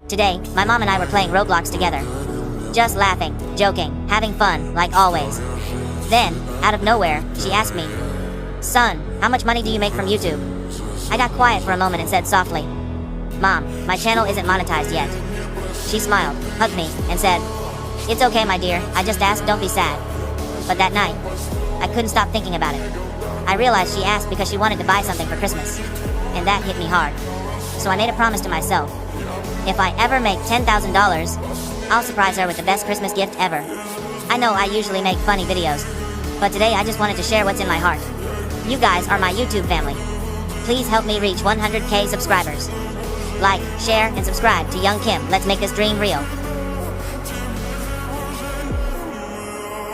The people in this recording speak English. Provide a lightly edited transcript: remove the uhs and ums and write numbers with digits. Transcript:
Today, my mom and I were playing Roblox together. Just laughing, joking, having fun, like always. Then, out of nowhere, she asked me, "Son, how much money do you make from YouTube?" I got quiet for a moment and said softly, "Mom, my channel isn't monetized yet." She smiled, hugged me, and said, "It's okay, my dear, I just asked, don't be sad." But that night, I couldn't stop thinking about it. I realized she asked because she wanted to buy something for Christmas. And that hit me hard. So I made a promise to myself. If I ever make $10,000, I'll surprise her with the best Christmas gift ever. I know I usually make funny videos, but today I just wanted to share what's in my heart. You guys are my YouTube family. Please help me reach 100K subscribers. Like, share, and subscribe to Young Kim. Let's make this dream real.